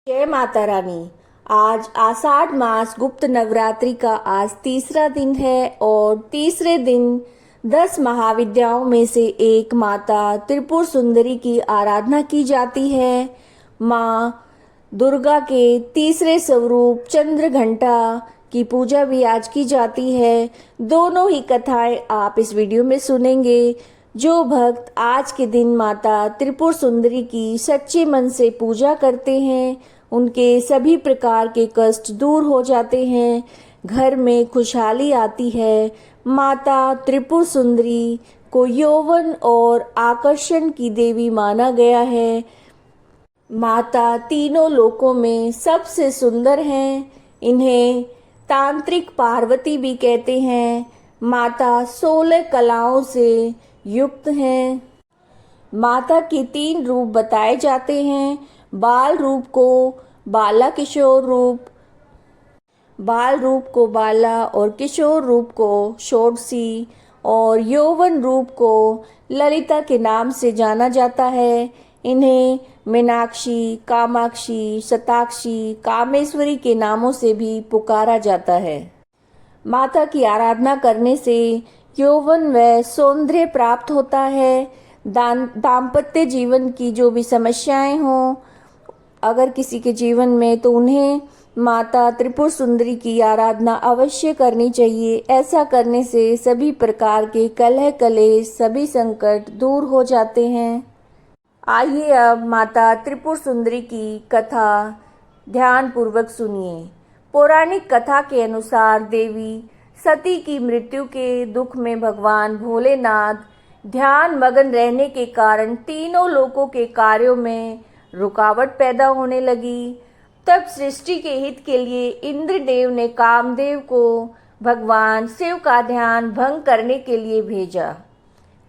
जय माता रानी। आज आषाढ़ मास गुप्त नवरात्रि का आज तीसरा दिन है और तीसरे दिन 10 महाविद्याओं में से एक माता त्रिपुर सुंदरी की आराधना की जाती है। माँ दुर्गा के तीसरे स्वरूप चंद्र घंटा की पूजा भी आज की जाती है। दोनों ही कथाएं आप इस वीडियो में सुनेंगे। जो भक्त आज के दिन माता त्रिपुर सुंदरी की सच्चे मन से पूजा करते हैं उनके सभी प्रकार के कष्ट दूर हो जाते हैं, घर में खुशहाली आती है। माता त्रिपुर सुंदरी को यौवन और आकर्षण की देवी माना गया है। माता तीनों लोकों में सबसे सुंदर हैं। इन्हें तांत्रिक पार्वती भी कहते हैं। माता 16 कलाओं से युक्त हैं। माता के 3 रूप बताए जाते हैं। बाल रूप को बाला, किशोर रूप, बाल रूप को बाला और किशोर रूप को षोडशी और यौवन रूप को ललिता के नाम से जाना जाता है। इन्हें मीनाक्षी, कामाक्षी, शताक्षी, कामेश्वरी के नामों से भी पुकारा जाता है। माता की आराधना करने से यौवन व सौंदर्य प्राप्त होता है। दाम्पत्य जीवन की जो भी समस्याएं हों अगर किसी के जीवन में, तो उन्हें माता त्रिपुर सुंदरी की आराधना अवश्य करनी चाहिए। ऐसा करने से सभी प्रकार के कलह कलेश, सभी संकट दूर हो जाते हैं। आइए अब माता त्रिपुर सुंदरी की कथा ध्यान पूर्वक सुनिए। पौराणिक कथा के अनुसार देवी सती की मृत्यु के दुख में भगवान भोलेनाथ ध्यान मगन रहने के कारण तीनों लोकों के कार्यों में रुकावट पैदा होने लगी। तब सृष्टि के हित के लिए इंद्रदेव ने कामदेव को भगवान शिव का ध्यान भंग करने के लिए भेजा।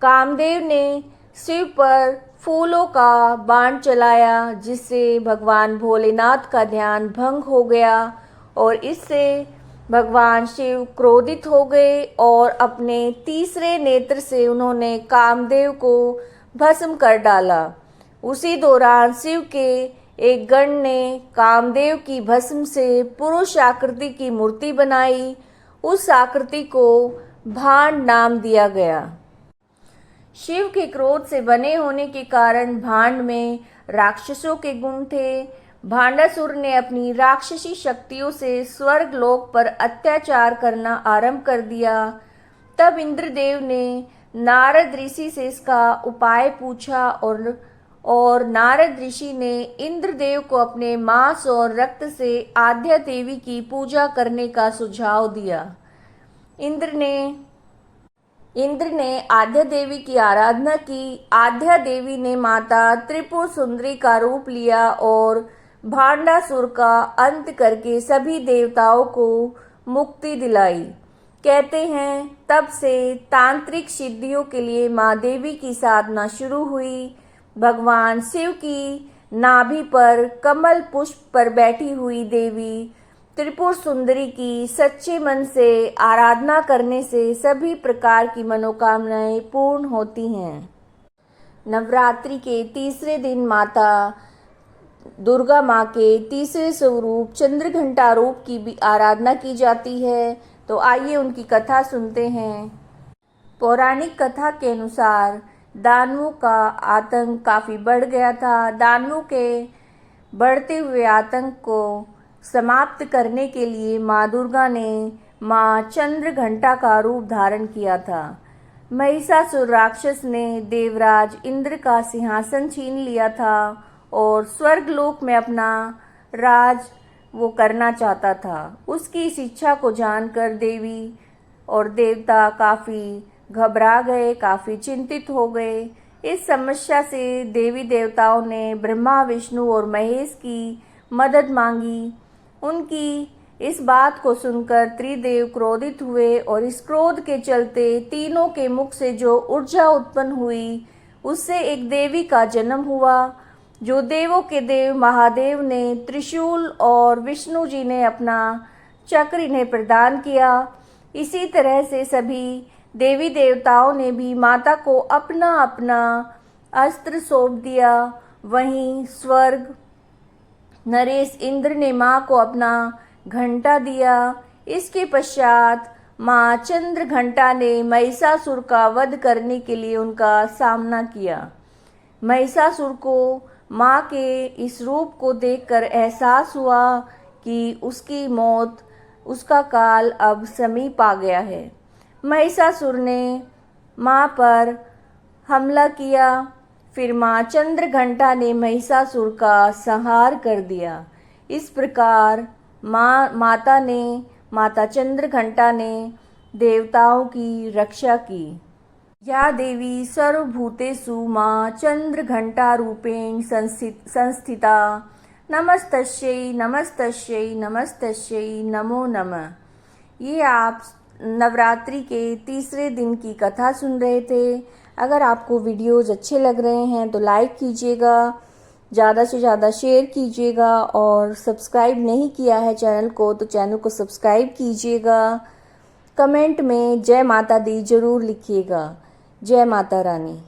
कामदेव ने शिव पर फूलों का बाण चलाया, जिससे भगवान भोलेनाथ का ध्यान भंग हो गया और इससे भगवान शिव क्रोधित हो गए और अपने तीसरे नेत्र से उन्होंने कामदेव को भस्म कर डाला। उसी दौरान शिव के एक गण ने कामदेव की भस्म से पुरुष आकृति की मूर्ति बनाई। उस आकृति को भांड नाम दिया गया। शिव के क्रोध से बने होने के कारण भांड में राक्षसों के गुण थे। भांडासुर ने अपनी राक्षसी शक्तियों से स्वर्ग लोक पर अत्याचार करना आरंभ कर दिया। तब इंद्रदेव ने नारद ऋषि से इसका उपाय पूछा और नारद ऋषि ने इंद्रदेव को अपने मांस और रक्त से आद्या देवी की पूजा करने का सुझाव दिया। इंद्र ने आद्या देवी की आराधना की। आद्या देवी ने माता त्रिपुर सुंदरी का रूप लिया और भांडासुर का अंत करके सभी देवताओं को मुक्ति दिलाई। कहते हैं तब से तांत्रिक सिद्धियों के लिए माँ देवी की साधना शुरू हुई। भगवान शिव की नाभि पर कमल पुष्प पर बैठी हुई देवी त्रिपुर सुंदरी की सच्चे मन से आराधना करने से सभी प्रकार की मनोकामनाएं पूर्ण होती हैं। नवरात्रि के तीसरे दिन माता दुर्गा माँ के तीसरे स्वरूप चंद्रघंटा रूप की भी आराधना की जाती है। तो आइए उनकी कथा सुनते हैं। पौराणिक कथा के अनुसार दानवों का आतंक काफ़ी बढ़ गया था। दानवों के बढ़ते हुए आतंक को समाप्त करने के लिए माँ दुर्गा ने माँ चंद्रघंटा का रूप धारण किया था। महिषासुर राक्षस ने देवराज इंद्र का सिंहासन छीन लिया था और स्वर्गलोक में अपना राज वो करना चाहता था। उसकी इस इच्छा को जानकर देवी और देवता काफ़ी घबरा गए, काफ़ी चिंतित हो गए। इस समस्या से देवी देवताओं ने ब्रह्मा, विष्णु और महेश की मदद मांगी। उनकी इस बात को सुनकर त्रिदेव क्रोधित हुए और इस क्रोध के चलते तीनों के मुख से जो ऊर्जा उत्पन्न हुई उससे एक देवी का जन्म हुआ। जो देवों के देव महादेव ने त्रिशूल और विष्णु जी ने अपना चक्र इन्हें प्रदान किया। इसी तरह से सभी देवी देवताओं ने भी माता को अपना अपना अस्त्र सौंप दिया। वहीं स्वर्ग नरेश इंद्र ने माँ को अपना घंटा दिया। इसके पश्चात माँ चंद्र घंटा ने महिषासुर का वध करने के लिए उनका सामना किया। महिषासुर को माँ के इस रूप को देखकर एहसास हुआ कि उसकी मौत, उसका काल अब समीप आ गया है। महिषासुर ने माँ पर हमला किया। फिर माँ चंद्रघंटा ने महिषासुर का संहार कर दिया। इस प्रकार माता चंद्रघंटा ने देवताओं की रक्षा की। या देवी सर्वभूतेषु माँ चंद्रघंटा रूपेण संस्थिता नमस्तस्यै नमस्तस्यै नमस्तस्यै नमो नमः। ये आप नवरात्रि के तीसरे दिन की कथा सुन रहे थे। अगर आपको वीडियोज़ अच्छे लग रहे हैं तो लाइक कीजिएगा, ज़्यादा से ज़्यादा शेयर कीजिएगा और सब्सक्राइब नहीं किया है चैनल को तो चैनल को सब्सक्राइब कीजिएगा। कमेंट में जय माता दी ज़रूर लिखिएगा। जय माता रानी।